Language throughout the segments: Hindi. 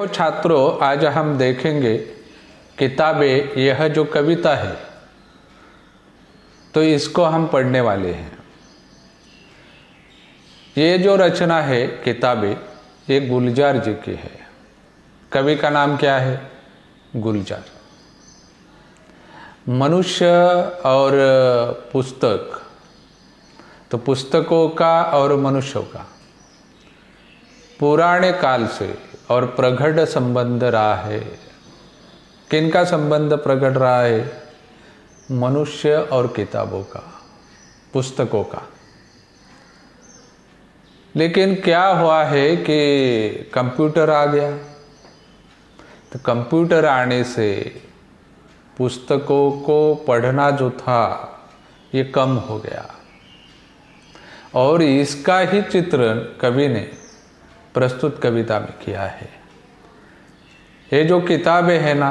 तो छात्रों, आज हम देखेंगे किताबें। यह जो कविता है तो इसको हम पढ़ने वाले हैं। ये जो रचना है किताबें, ये गुलजार जी की है। कवि का नाम क्या है? गुलजार। मनुष्य और पुस्तक, तो पुस्तकों का और मनुष्यों का पुराने काल से और प्रगढ़ संबंध रहा है। किनका संबंध प्रगढ़ रहा है? मनुष्य और किताबों का, पुस्तकों का। लेकिन क्या हुआ है कि कंप्यूटर आ गया, तो कंप्यूटर आने से पुस्तकों को पढ़ना जो था ये कम हो गया, और इसका ही चित्रण कवि ने प्रस्तुत कविता में किया है। ये जो किताबें हैं ना,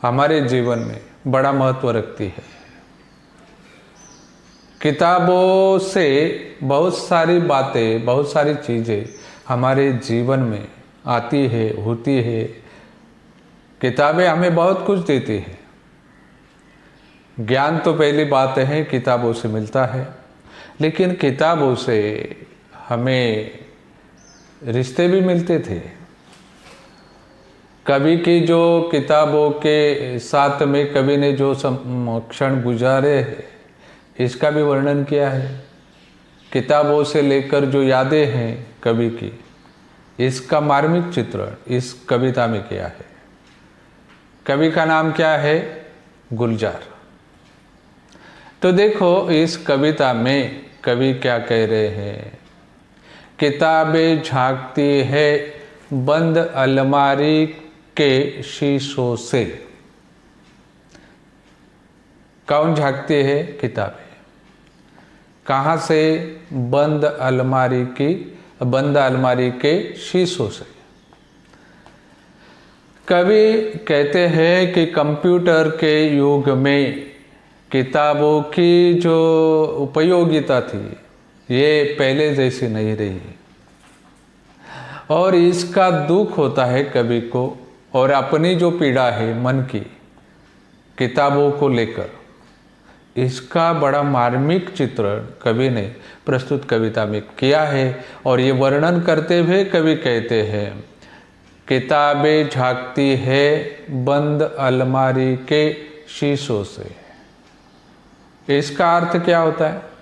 हमारे जीवन में बड़ा महत्व रखती है। किताबों से बहुत सारी बातें, बहुत सारी चीज़ें हमारे जीवन में आती है, होती है। किताबें हमें बहुत कुछ देती है। ज्ञान तो पहली बात है, किताबों से मिलता है, लेकिन किताबों से हमें रिश्ते भी मिलते थे। कवि की जो किताबों के साथ में कवि ने जो क्षण गुजारे हैं, इसका भी वर्णन किया है। किताबों से लेकर जो यादें हैं कवि की, इसका मार्मिक चित्रण इस कविता में किया है। कवि का नाम क्या है? गुलजार। तो देखो, इस कविता में कवि क्या कह रहे हैं? किताबें झांकती है बंद अलमारी के शीशों से। कौन झांकती है? किताबें। कहाँ से? बंद अलमारी के शीशों से। कवि कहते हैं कि कंप्यूटर के युग में किताबों की जो उपयोगिता थी ये पहले जैसी नहीं रही, और इसका दुख होता है कवि को, और अपनी जो पीड़ा है मन की किताबों को लेकर, इसका बड़ा मार्मिक चित्रण कवि ने प्रस्तुत कविता में किया है। और ये वर्णन करते हुए कवि कहते हैं, किताबें झांकती है बंद अलमारी के शीशों से। इसका अर्थ क्या होता है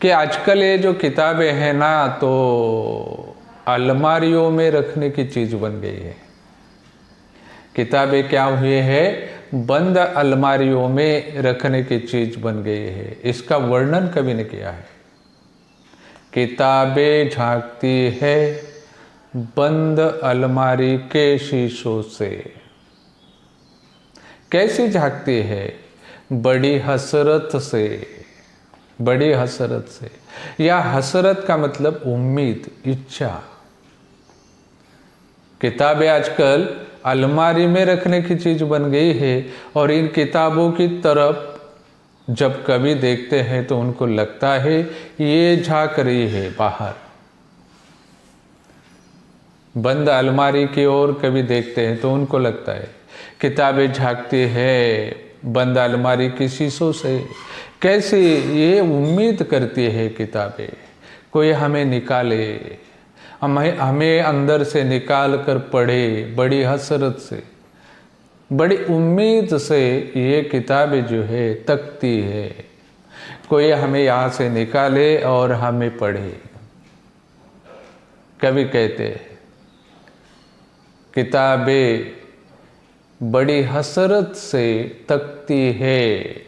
कि आजकल ये जो किताबें हैं ना, तो अलमारियों में रखने की चीज बन गई है। किताबें क्या हुई है? बंद अलमारियों में रखने की चीज बन गई है। इसका वर्णन कवि ने किया है। किताबें झांकती है बंद अलमारी के शीशों से। कैसी झांकती है? बड़ी हसरत से। बड़ी हसरत से, या हसरत का मतलब उम्मीद, इच्छा। किताबें आजकल अलमारी में रखने की चीज बन गई है, और इन किताबों की तरफ जब कवि देखते हैं तो उनको लगता है ये झांक रही है बाहर। बंद अलमारी की ओर कवि देखते हैं तो उनको लगता है किताबें झांकती है बंद अलमारी की शीशों से। कैसी? ये उम्मीद करती है किताबें, कोई हमें निकाले, हमें अंदर से निकाल कर पढ़े। बड़ी हसरत से, बड़ी उम्मीद से ये किताबें जो है तकती है, कोई हमें यहाँ से निकाले और हमें पढ़े। कवि कहते हैं किताबें बड़ी हसरत से तकती है।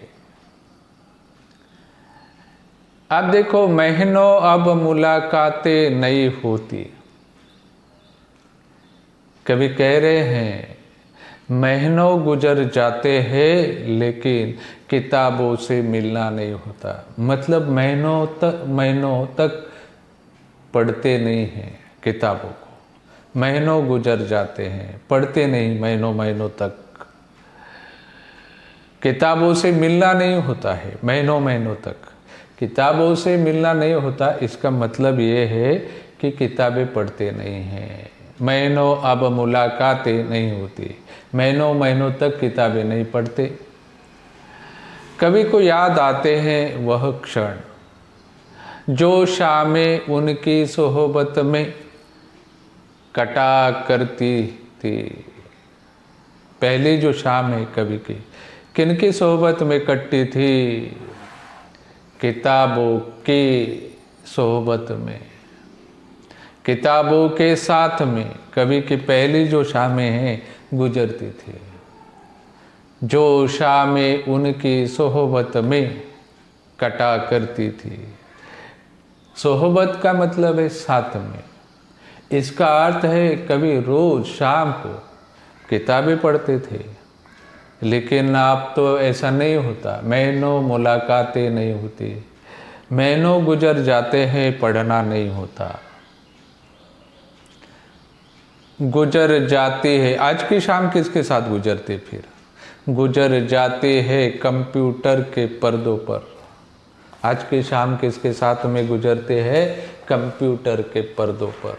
अब देखो, महीनों अब मुलाकातें नहीं होती। कवि कह रहे हैं महीनों गुजर जाते हैं लेकिन किताबों से मिलना नहीं होता। मतलब महीनों तक पढ़ते नहीं हैं किताबों को। महीनों गुजर जाते हैं, पढ़ते नहीं महीनों तक। किताबों से मिलना नहीं होता है, महीनों तक किताबों से मिलना नहीं होता। इसका मतलब ये है कि किताबें पढ़ते नहीं हैं। महीनों अब मुलाकातें नहीं होती, महीनों महीनों तक किताबें नहीं पढ़ते। कभी को याद आते हैं वह क्षण जो शामें उनकी सोहबत में कटा करती थी। पहली जो शाम है कवि की किनकी सोहबत में कटती थी? किताबों की सोहबत में, किताबों के साथ में कवि की पहली जो शामें हैं गुजरती थी। जो शामें उनकी सोहबत में कटा करती थी। सोहबत का मतलब है साथ में। इसका अर्थ है कभी रोज शाम को किताबें पढ़ते थे, लेकिन अब तो ऐसा नहीं होता। महीनों मुलाकातें नहीं होती, महीनों गुजर जाते हैं, पढ़ना नहीं होता। गुजर जाती है, आज की शाम किसके साथ गुजरते? फिर गुजर जाते हैं कंप्यूटर के पर्दों पर। आज की शाम किसके साथ में गुजरते हैं? कंप्यूटर के पर्दों पर।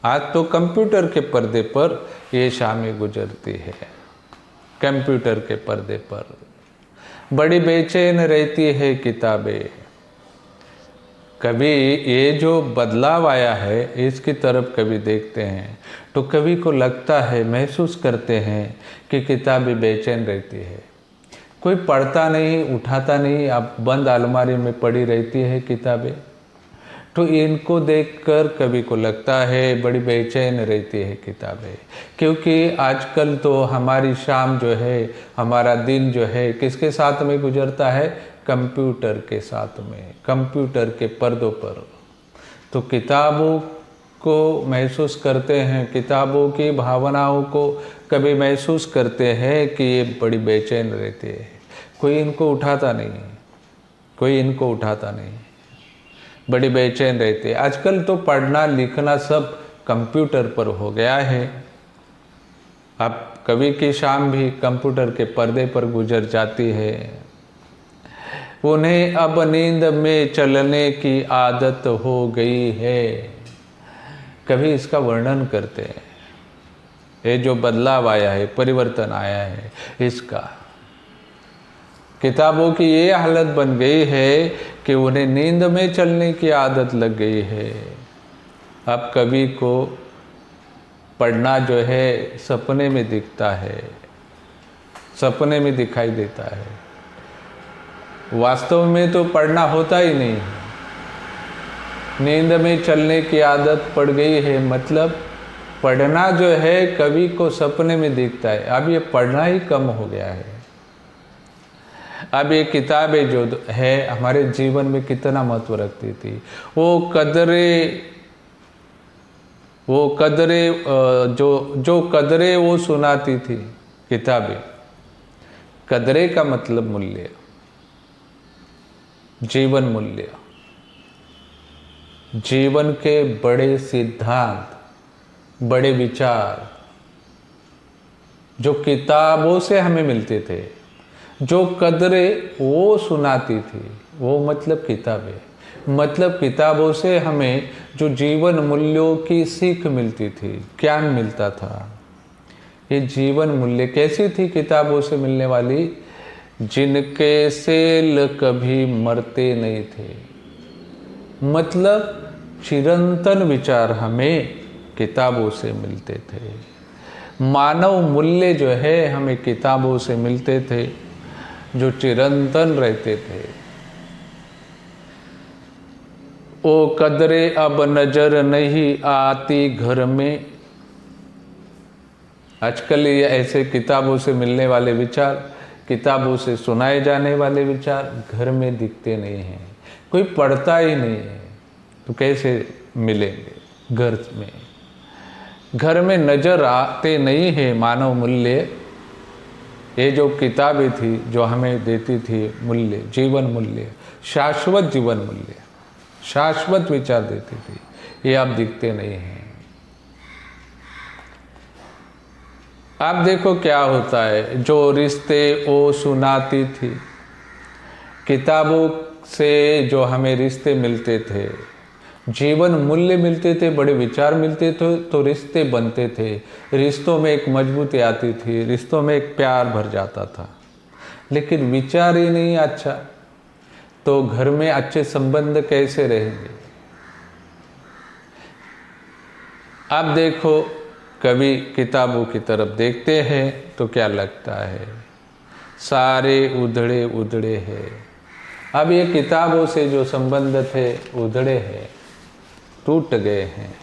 आज तो कंप्यूटर के पर्दे पर ये शामें गुजरती है, कंप्यूटर के पर्दे पर। बड़ी बेचैन रहती है किताबें। कभी ये जो बदलाव आया है इसकी तरफ कभी देखते हैं तो कभी को लगता है, महसूस करते हैं कि किताबें बेचैन रहती है। कोई पढ़ता नहीं, उठाता नहीं, अब बंद अलमारी में पड़ी रहती है किताबें। तो इनको देखकर कभी को लगता है बड़ी बेचैन रहती है किताबें। क्योंकि आजकल तो हमारी शाम जो है, हमारा दिन जो है किसके साथ में गुजरता है? कंप्यूटर के साथ में, कंप्यूटर के पर्दों पर। तो किताबों को महसूस करते हैं, किताबों की भावनाओं को कभी महसूस करते हैं कि ये बड़ी बेचैन रहती है। कोई इनको उठाता नहीं, कोई इनको उठाता नहीं, बड़ी बेचैन रहती है। आजकल तो पढ़ना लिखना सब कंप्यूटर पर हो गया है। अब कवि की शाम भी कंप्यूटर के पर्दे पर गुजर जाती है। उन्हें अब नींद में चलने की आदत हो गई है। कभी इसका वर्णन करते हैं, ये जो बदलाव आया है, परिवर्तन आया है, इसका किताबों की ये हालत बन गई है कि उन्हें नींद में चलने की आदत लग गई है। अब कवि को पढ़ना जो है सपने में दिखता है, सपने में दिखाई देता है। वास्तव में तो पढ़ना होता ही नहीं है। नींद में चलने की आदत पड़ गई है, मतलब पढ़ना जो है कवि को सपने में दिखता है। अब ये पढ़ना ही कम हो गया है। अब ये किताबें जो है हमारे जीवन में कितना महत्व रखती थी। वो कदरे जो कदरे वो सुनाती थी किताबें। कदरे का मतलब मूल्य, जीवन मूल्य, जीवन के बड़े सिद्धांत, बड़े विचार जो किताबों से हमें मिलते थे, जो कदरे वो सुनाती थी, वो मतलब किताबें। मतलब किताबों से हमें जो जीवन मूल्यों की सीख मिलती थी, ज्ञान मिलता था। ये जीवन मूल्य कैसी थी किताबों से मिलने वाली? जिनके सेल कभी मरते नहीं थे। मतलब चिरंतन विचार हमें किताबों से मिलते थे। मानव मूल्य जो है हमें किताबों से मिलते थे, जो चिरंतन रहते थे। ओ कदरे अब नजर नहीं आती घर में। आजकल ये ऐसे किताबों से मिलने वाले विचार, किताबों से सुनाए जाने वाले विचार घर में दिखते नहीं हैं। कोई पढ़ता ही नहीं है तो कैसे मिलेंगे घर में? घर में नजर आते नहीं है मानव मूल्य। ये जो किताबें थी जो हमें देती थी मूल्य, जीवन मूल्य, शाश्वत जीवन मूल्य, शाश्वत विचार देती थी, ये अब दिखते नहीं हैं। आप देखो क्या होता है। जो रिश्ते वो सुनाती थी, किताबों से जो हमें रिश्ते मिलते थे, जीवन मूल्य मिलते थे, बड़े विचार मिलते थे, तो रिश्ते बनते थे, रिश्तों में एक मजबूती आती थी, रिश्तों में एक प्यार भर जाता था। लेकिन विचार ही नहीं अच्छा तो घर में अच्छे संबंध कैसे रहेंगे? आप देखो, कभी किताबों की तरफ देखते हैं तो क्या लगता है, सारे उधड़े उधड़े हैं। अब ये किताबों से जो संबंध थे उधड़े हैं, टूट गए हैं।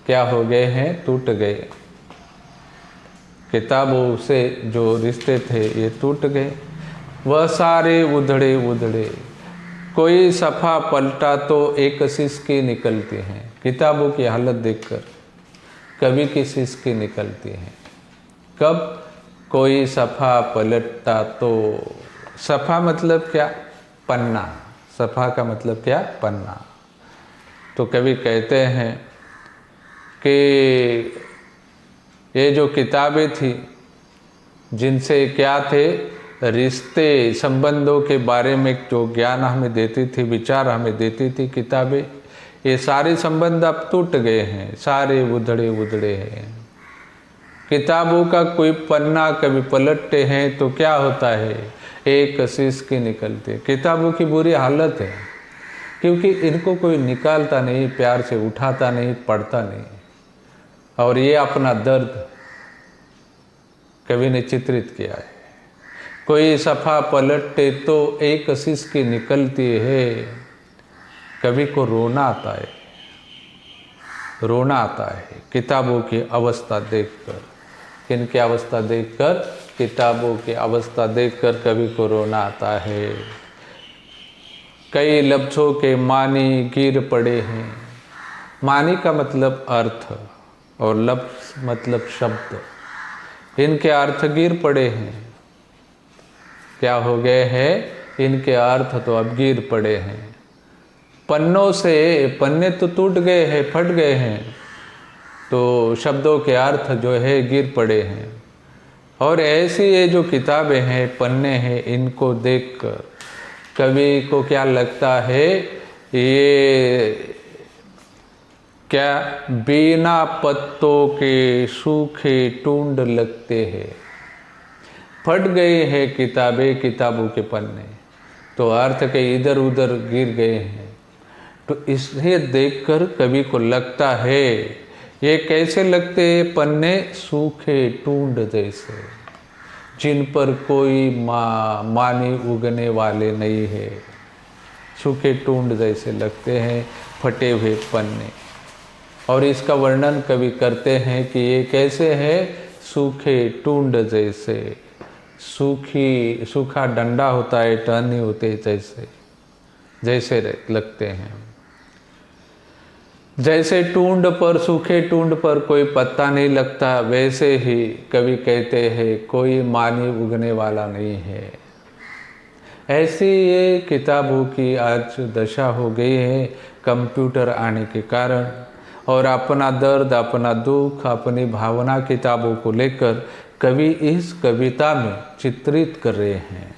क्या हो गए हैं? टूट गए। किताबों से जो रिश्ते थे ये टूट गए, वह सारे उधड़े उधड़े। कोई सफ़ा पलटा तो एक सिसकी निकलती हैं। किताबों की हालत देखकर कभी की सिसकी निकलती हैं। कब? कोई सफ़ा पलटता तो, सफ़ा मतलब क्या? पन्ना। सफ़ा का मतलब क्या? पन्ना। तो कभी कहते हैं कि ये जो किताबें थी जिनसे क्या थे, रिश्ते संबंधों के बारे में जो ज्ञान हमें देती थी, विचार हमें देती थी किताबें, ये सारे संबंध अब टूट गए हैं, सारे उधड़े उधड़े हैं। किताबों का कोई पन्ना कभी पलटते हैं तो क्या होता है, एक सिसकी निकलती है। किताबों की बुरी हालत है, क्योंकि इनको कोई निकालता नहीं, प्यार से उठाता नहीं, पढ़ता नहीं। और ये अपना दर्द कवि ने चित्रित किया है। कोई सफ़ा पलटते तो एक सिसकी निकलती है। कवि को रोना आता है, रोना आता है किताबों की अवस्था देखकर। किनकी अवस्था देखकर? किताबों की अवस्था देखकर कवि को रोना आता है। कई लफ्ज़ों के मानी गिर पड़े हैं। मानी का मतलब अर्थ और लफ्ज़ मतलब शब्द। इनके अर्थ गिर पड़े हैं। क्या हो गए हैं? इनके अर्थ तो अब गिर पड़े हैं। पन्नों से, पन्ने तो टूट गए हैं, फट गए हैं, तो शब्दों के अर्थ जो है गिर पड़े हैं। और ऐसी ये जो किताबें हैं, पन्ने हैं, इनको देखकर कवि को क्या लगता है, ये क्या बिना पत्तों के सूखे टूंड लगते हैं। फट गए हैं किताबें, किताबों के पन्ने, तो अर्थ के इधर उधर गिर गए हैं। तो इसे देखकर कवि को लगता है, ये कैसे लगते हैं पन्ने? सूखे टूंड जैसे, जिन पर कोई मानी उगने वाले नहीं है। सूखे टूंड जैसे लगते हैं फटे हुए पन्ने। और इसका वर्णन कवि करते हैं कि ये कैसे है? सूखे टूंड जैसे। सूखा डंडा होता है, टहनी होते जैसे, जैसे लगते हैं। जैसे टूंड पर, सूखे टूंड पर कोई पत्ता नहीं लगता, वैसे ही कवि कहते हैं कोई मानी उगने वाला नहीं है। ऐसी ये किताबों की आज दशा हो गई है कंप्यूटर आने के कारण। और अपना दर्द, अपना दुख, अपनी भावना किताबों को लेकर कवि इस कविता में चित्रित कर रहे हैं।